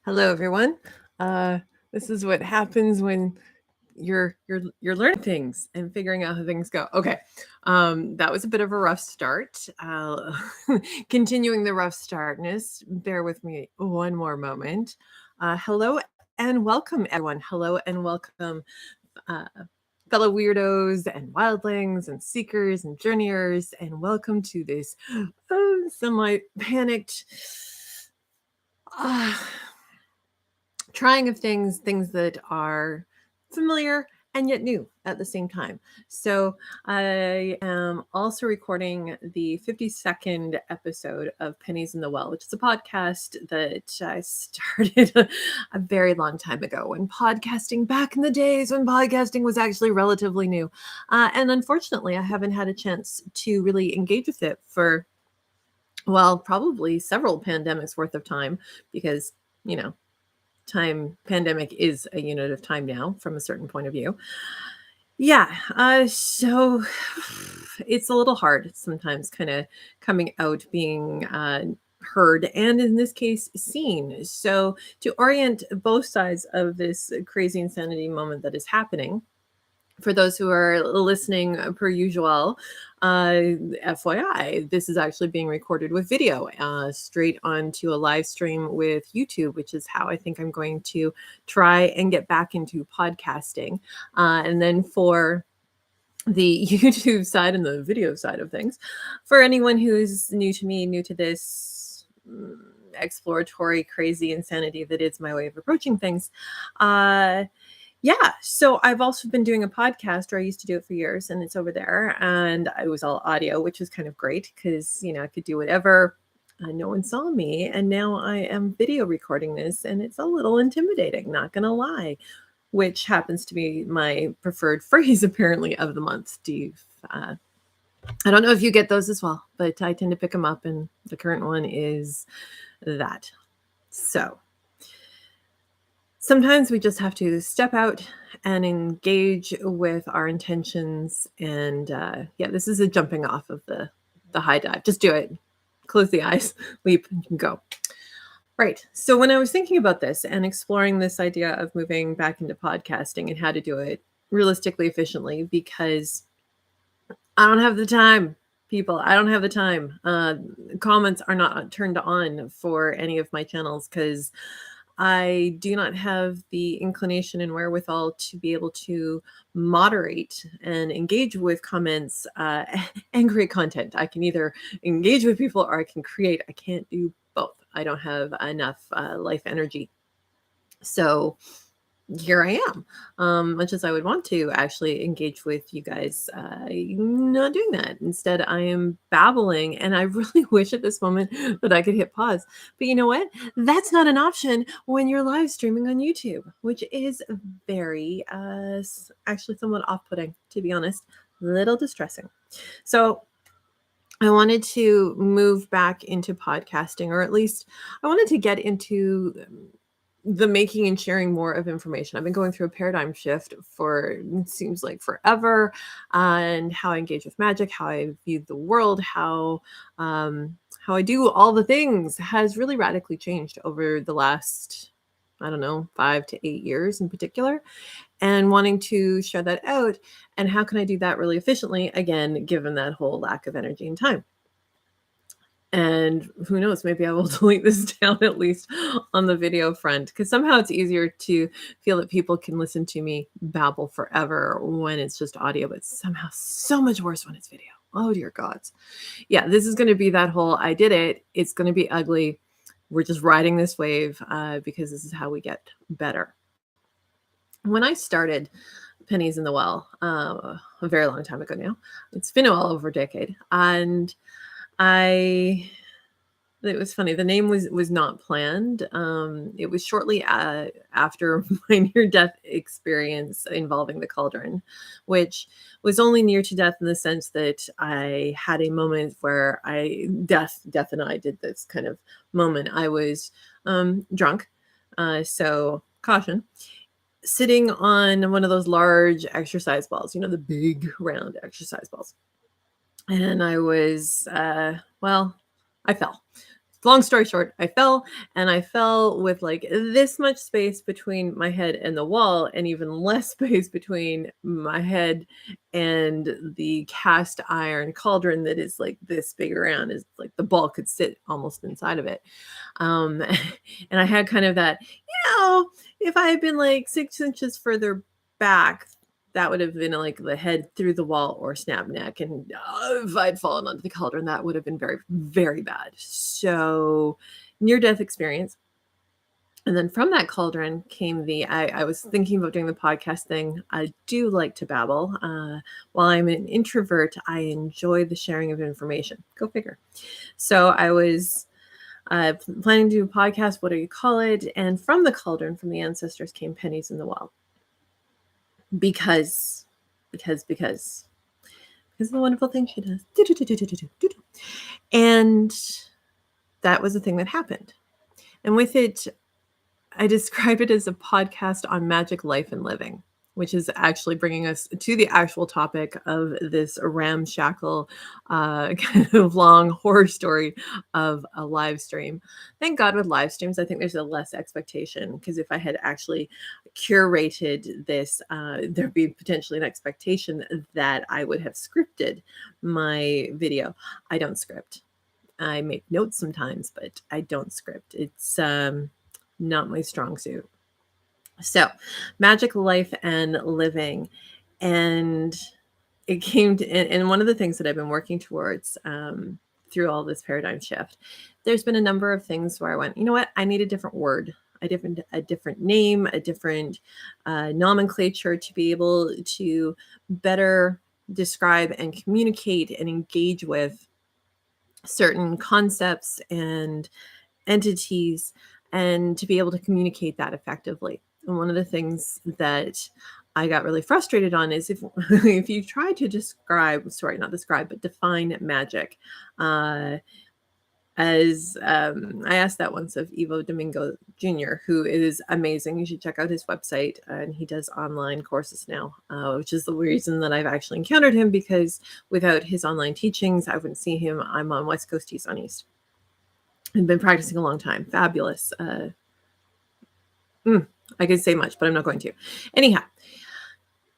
Hello, everyone. Uh, this is what happens when you're learning things and figuring out how things go. Okay, that was a bit of a rough start. Continuing the rough startness. Bear with me one more moment. Hello and welcome, everyone. Hello and welcome, uh, fellow weirdos and wildlings and seekers and journeyers, and welcome to this semi panicked. Trying of things that are familiar and yet new at the same time. So I am also recording the 52nd episode of Pennies in the Well, which is a podcast that I started a very long time ago when podcasting, back in the days when podcasting was actually relatively new. And unfortunately, I haven't had a chance to really engage with it for, well, probably several pandemics worth of time because, you know, pandemic is a unit of time now from a certain point of view. Yeah, so it's a little hard sometimes kind of coming out, being heard, and in this case, seen. So to orient both sides of this crazy insanity moment that is happening, for those who are listening per usual, FYI, this is actually being recorded with video straight onto a live stream with YouTube, which is how I think I'm going to try and get back into podcasting. And then for the YouTube side and the video side of things, for anyone who is new to me, new to this exploratory, crazy insanity that is my way of approaching things, yeah, so I've also been doing a podcast, or I used to do it for years, and it's over there. And it was all audio, which was kind of great because, I could do whatever. No one saw me. And now I am video recording this, and it's a little intimidating, not going to lie, which happens to be my preferred phrase, apparently, of the month, Steve. I don't know if you get those as well, but I tend to pick them up, and the current one is that. So sometimes we just have to step out and engage with our intentions. And yeah, this is a jumping off of the high dive. Just do it. Close the eyes, leap, and you can go. Right. So when I was thinking about this and exploring this idea of moving back into podcasting and how to do it realistically, efficiently, because I don't have the time, people. I don't have the time. Comments are not turned on for any of my channels because I do not have the inclination and wherewithal to be able to moderate and engage with comments and create content. I can either engage with people or I can create. I can't do both. I don't have enough life energy. So here I am. Much as I would want to actually engage with you guys, not doing that. Instead, I am babbling, and I really wish at this moment that I could hit pause. But you know what? That's not an option when you're live streaming on YouTube, which is very, actually somewhat off-putting, to be honest. A little distressing. So I wanted to move back into podcasting, or at least I wanted to get into the making and sharing more of information. I've been going through a paradigm shift for, it seems like, forever, and how I engage with magic, how I view the world, how I do all the things has really radically changed over the last, I don't know, 5 to 8 years in particular, and wanting to share that out. And how can I do that really efficiently, again, given that whole lack of energy and time? And who knows, maybe I will delete this down at least on the video front, because somehow it's easier to feel that people can listen to me babble forever when it's just audio, but somehow so much worse when it's video. Oh, dear gods. Yeah, this is going to be that whole, I did it. It's going to be ugly. We're just riding this wave because this is how we get better. When I started Pennies in the Well, a very long time ago now, it's been well over a decade, and it was funny. The name was not planned. It was shortly after my near-death experience involving the cauldron, which was only near to death in the sense that I had a moment where death and I did this kind of moment. I was drunk, so caution, sitting on one of those large exercise balls, the big round exercise balls. And I was, well, I fell long story short, I fell, and I fell with like this much space between my head and the wall, and even less space between my head and the cast iron cauldron that is like this big around. Is like the ball could sit almost inside of it. Um, and I had kind of that, if I had been like 6 inches further back, that would have been like the head through the wall or snap neck. And if I'd fallen onto the cauldron, that would have been very, very bad. So near death experience. And then from that cauldron came I was thinking about doing the podcast thing. I do like to babble. While I'm an introvert, I enjoy the sharing of information. Go figure. So I was planning to do a podcast, what do you call it? And from the cauldron, from the ancestors, came Pennies in the well. Because of the wonderful thing she does. And that was the thing that happened. And with it, I describe it as a podcast on magic, life, and living, which is actually bringing us to the actual topic of this ramshackle, kind of long horror story of a live stream. Thank God with live streams, I think there's a less expectation, because if I had actually curated this, there'd be potentially an expectation that I would have scripted my video. I don't script. I make notes sometimes, but I don't script. It's not my strong suit. So, magic, life, and living. And it came to, and one of the things that I've been working towards through all this paradigm shift, there's been a number of things where I went, you know what, I need a different word, a different name, a different nomenclature to be able to better describe and communicate and engage with certain concepts and entities, and to be able to communicate that effectively. And one of the things that I got really frustrated on is if you try to define magic, as I asked that once of Ivo Domingo Jr., who is amazing. You should check out his website, and he does online courses now, which is the reason that I've actually encountered him, because without his online teachings, I wouldn't see him. I'm on West Coast, he's on East. I've been practicing a long time. Fabulous. I could say much, but I'm not going to. Anyhow,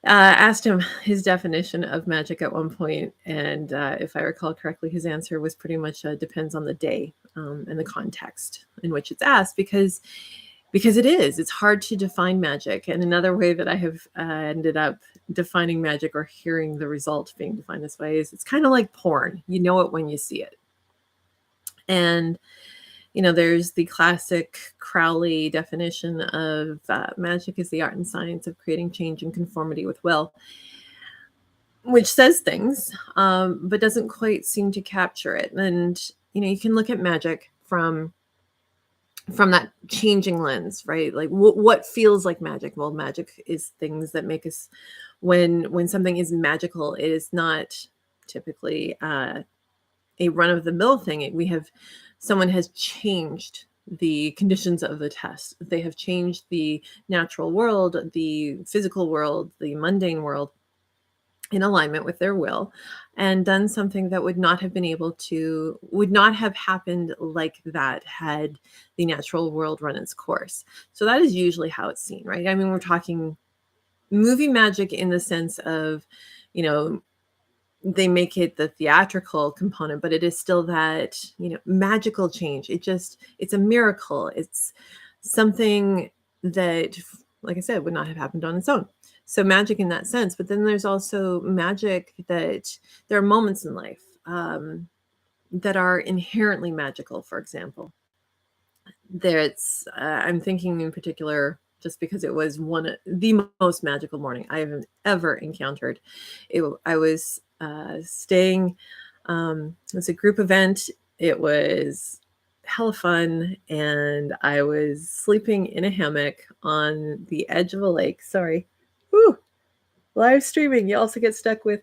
asked him his definition of magic at one point, and if I recall correctly, his answer was pretty much depends on the day and the context in which it's asked, because it's hard to define magic. And another way that I have ended up defining magic, or hearing the result being defined this way, is it's kind of like porn. You know it when you see it. And there's the classic Crowley definition of magic is the art and science of creating change and conformity with will, which says things, but doesn't quite seem to capture it. And, you can look at magic from that changing lens, right? Like what feels like magic? Well, magic is things that make us, when something is magical, it is not typically a run-of-the-mill thing. Someone has changed the conditions of the test. They have changed the natural world, the physical world, the mundane world, in alignment with their will, and done something that would not have happened like that had the natural world run its course. So that is usually how it's seen, right? I mean, we're talking movie magic in the sense of, they make it the theatrical component, but it is still that, magical change. It's a miracle. It's something that, like I said, would not have happened on its own. So magic in that sense. But then there's also magic that there are moments in life that are inherently magical. For example, I'm thinking in particular, just because it was the most magical morning I have ever encountered. I was staying, it was a group event. It was hella fun, and I was sleeping in a hammock on the edge of a lake. Sorry. Whew. Live streaming, you also get stuck with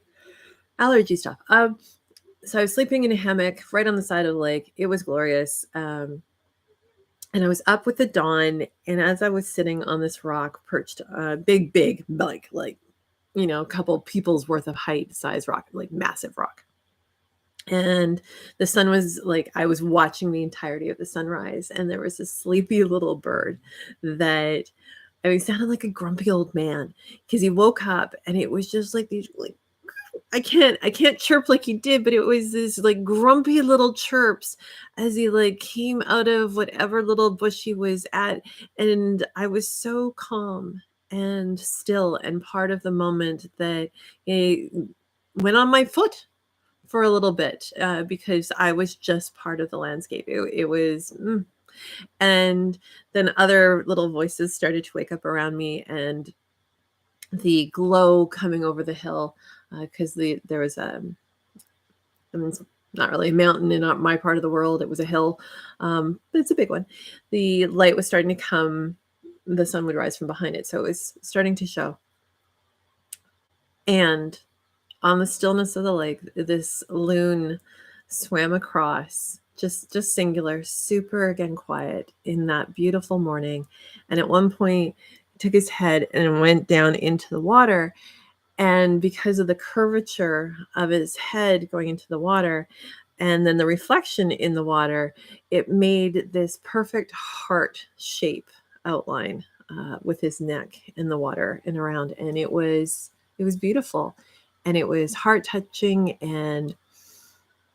allergy stuff. So I was sleeping in a hammock right on the side of the lake. It was glorious. And I was up with the dawn, and as I was sitting on this rock, perched, big, like a couple people's worth of height size rock, like massive rock. And the sun was like, I was watching the entirety of the sunrise, and there was this sleepy little bird that, I mean, sounded like a grumpy old man because he woke up and it was just like these like, I can't chirp like he did, but it was this like grumpy little chirps as he like came out of whatever little bush he was at. And I was so calm and still and part of the moment that he went on my foot for a little bit, because I was just part of the landscape. It was, and then other little voices started to wake up around me, and the glow coming over the hill, because there was I mean, it's not really a mountain in my part of the world. It was a hill, but it's a big one. The light was starting to come. The sun would rise from behind it, so it was starting to show. And on the stillness of the lake, this loon swam across, just singular, super again quiet in that beautiful morning. And at one point, he took his head and went down into the water. And because of the curvature of his head going into the water, and then the reflection in the water, it made this perfect heart shape outline, with his neck in the water and around. And it was beautiful, and it was heart touching and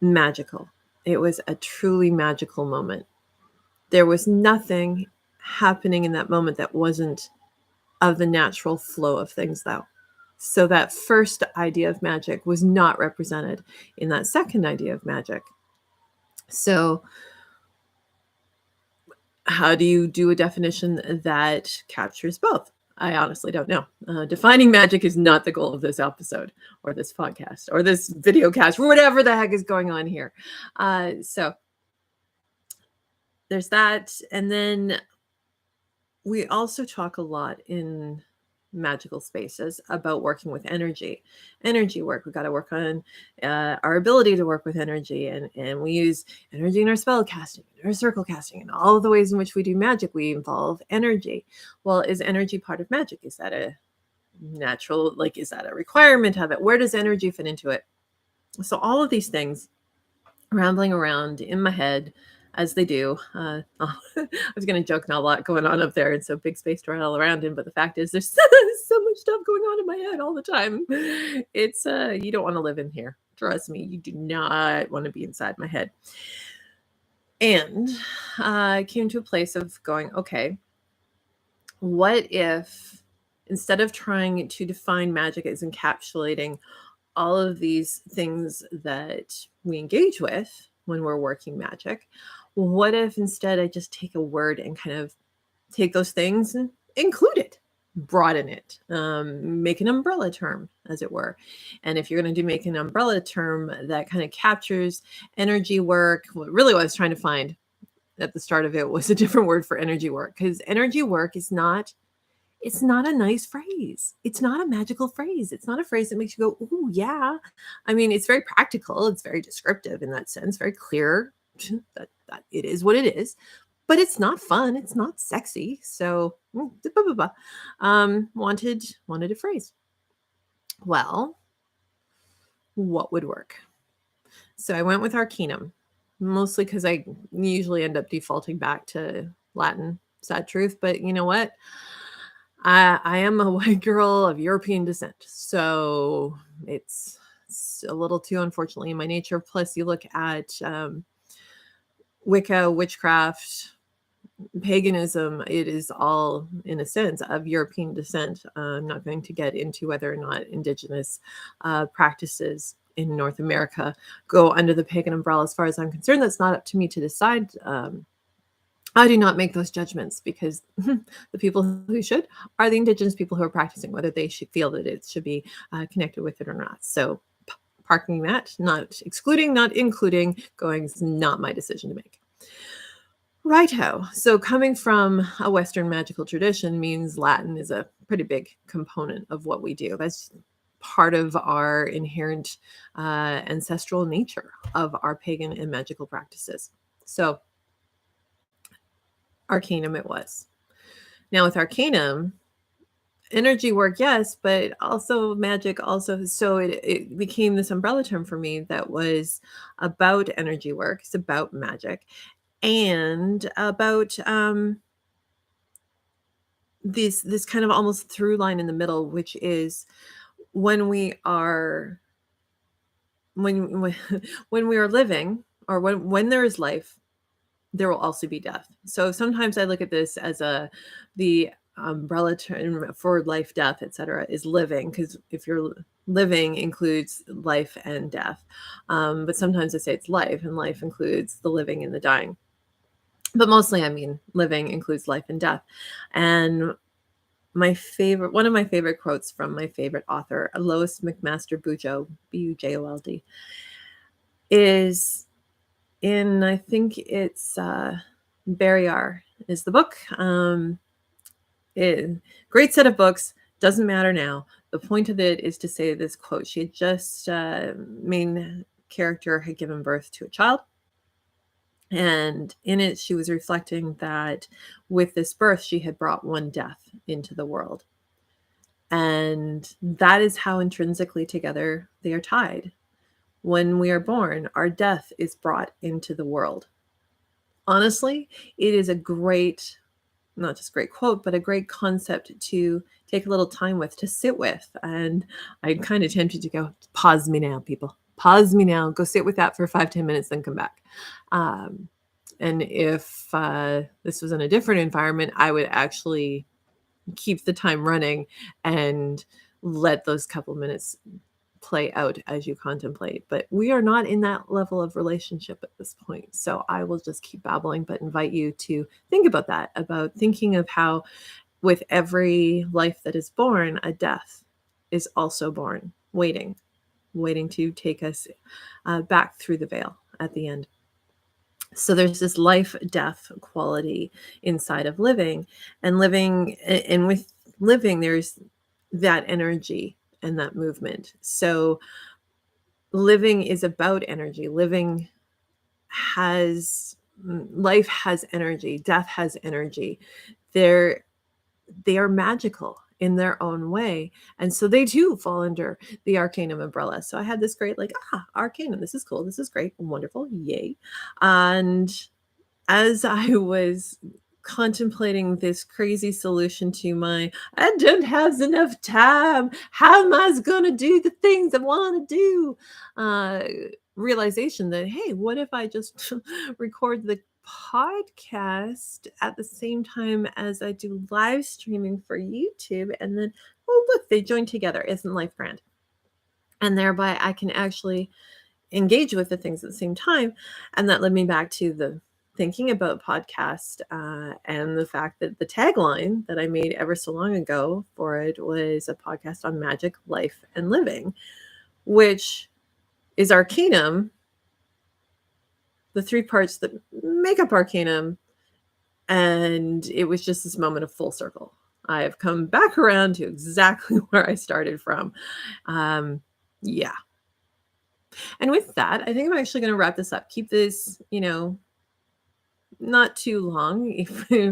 magical. It was a truly magical moment. There was nothing happening in that moment that wasn't of the natural flow of things, though. So that first idea of magic was not represented in that second idea of magic. So, how do you do a definition that captures both? I honestly don't know. Defining magic is not the goal of this episode or this podcast or this video cast or whatever the heck is going on here. So there's that. And then we also talk a lot in magical spaces about working with energy work. We got to work on our ability to work with energy, and we use energy in our spell casting, our circle casting, and all of the ways in which we do magic. We involve energy. Well, is energy part of magic? Is that a natural, like, is that a requirement of it? Where does energy fit into it? So all of these things rambling around in my head as they do. I was going to joke, not a lot going on up there, and so big space to rattle around in. But the fact is, there's so much stuff going on in my head all the time. It's you don't want to live in here. Trust me, you do not want to be inside my head. And I came to a place of going, okay, what if instead of trying to define magic as encapsulating all of these things that we engage with when we're working magic, what if instead I just take a word and kind of take those things and include it, broaden it, make an umbrella term, as it were. And if you're going to make an umbrella term that kind of captures energy work, what really what I was trying to find at the start of it was a different word for energy work, because energy work is not, it's not a nice phrase. It's not a magical phrase. It's not a phrase that makes you go, "Ooh, yeah." I mean, it's very practical. It's very descriptive in that sense, very clear that it is what it is, but it's not fun. It's not sexy. So, wanted a phrase. Well, what would work? So I went with Arcanum, mostly because I usually end up defaulting back to Latin, sad truth. But you know what? I am a white girl of European descent, so it's a little too, unfortunately, in my nature. Plus, you look at Wicca, witchcraft, paganism, it is all, in a sense, of European descent. I'm not going to get into whether or not indigenous practices in North America go under the pagan umbrella. As far as I'm concerned, that's not up to me to decide. I do not make those judgments, because the people who should are the indigenous people who are practicing, whether they should feel that it should be connected with it or not. So parking that, not excluding, not including, going is not my decision to make. Righto. So coming from a Western magical tradition means Latin is a pretty big component of what we do. That's part of our inherent ancestral nature of our pagan and magical practices. So Arcanum it was. Now with Arcanum, energy work, yes, but also magic also. So it became this umbrella term for me that was about energy work. It's about magic and about this kind of almost through line in the middle, which is when we are when when we are living, or when there is life, there will also be death. So sometimes I look at this as the umbrella term for life, death, etc. is living, because if you're living includes life and death. But sometimes I say it's life, and life includes the living and the dying. But mostly, I mean, living includes life and death. And one of my favorite quotes from my favorite author, Lois McMaster Bujold, Bujold, is in, I think it's Barrier is the book. Great set of books. Doesn't matter now. The point of it is to say this quote. She had just main character had given birth to a child, and in it she was reflecting that with this birth she had brought one death into the world, and that is how intrinsically together they are tied. When we are born, our death is brought into the world. Honestly, it is a great, not just great quote, but a great concept to take a little time with, to sit with. And I'm kind of tempted to go, pause me now, people. Pause me now. Go sit with that for 5-10 minutes, then come back. And if this was in a different environment, I would actually keep the time running and let those couple minutes play out as you contemplate. But we are not in that level of relationship at this point. So I will just keep babbling, but invite you to think about that, about thinking of how with every life that is born, a death is also born, waiting to take us back through the veil at the end. So there's this life death quality inside of living, and with living, there's that energy and that movement. So living is about energy. Life has energy, death has energy. They are magical in their own way, and so they too fall under the Arcanum umbrella. So I had this great Arcanum, this is cool, this is great, wonderful, yay. And as I was contemplating this crazy solution to my I don't have enough time, how am I going to do the things I want to do, uh, realization that, hey, what if I just record the podcast at the same time as I do live streaming for YouTube, and then, oh, look, they join together. Isn't life grand? And thereby I can actually engage with the things at the same time. And that led me back to the thinking about podcast, and the fact that the tagline that I made ever so long ago for it was a podcast on magic, life, and living, which is Arcanum, the three parts that make up Arcanum. And it was just this moment of full circle. I have come back around to exactly where I started from. Yeah. And with that, I think I'm actually going to wrap this up. Keep this, not too long.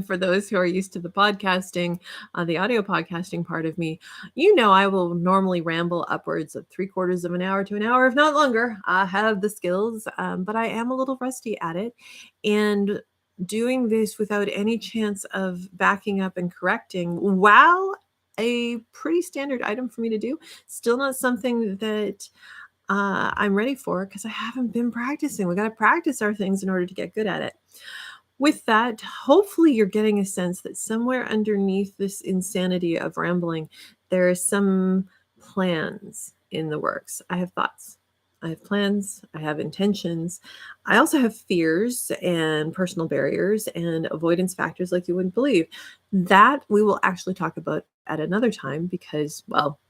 For those who are used to the podcasting, the audio podcasting part of me, I will normally ramble upwards of 3/4 of an hour to an hour, if not longer. I have the skills, but I am a little rusty at it. And doing this without any chance of backing up and correcting, while a pretty standard item for me to do, still not something that I'm ready for, because I haven't been practicing. We got to practice our things in order to get good at it. With that, hopefully you're getting a sense that somewhere underneath this insanity of rambling, there are some plans in the works. I have thoughts. I have plans. I have intentions. I also have fears and personal barriers and avoidance factors like you wouldn't believe. That we will actually talk about at another time, because, well,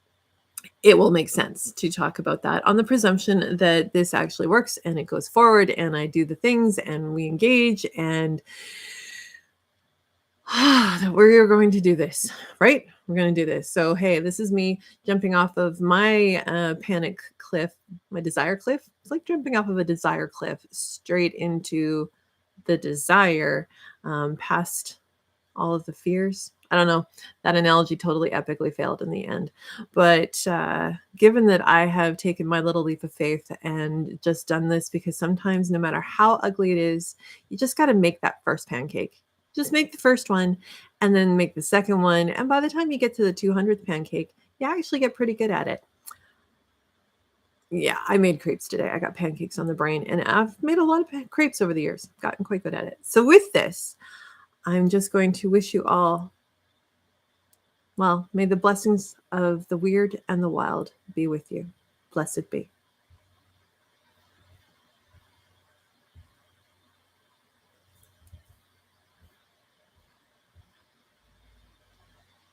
it will make sense to talk about that on the presumption that this actually works and it goes forward and I do the things and we engage, and that we're going to do this, right? We're going to do this. So, hey, this is me jumping off of my panic cliff, my desire cliff. It's like jumping off of a desire cliff straight into the desire, past all of the fears. I don't know. That analogy totally epically failed in the end. But given that I have taken my little leap of faith and just done this, because sometimes no matter how ugly it is, you just got to make that first pancake. Just make the first one and then make the second one. And by the time you get to the 200th pancake, you actually get pretty good at it. Yeah, I made crepes today. I got pancakes on the brain, and I've made a lot of crepes over the years. Gotten quite good at it. So with this, I'm just going to wish you all, well, may the blessings of the weird and the wild be with you. Blessed be.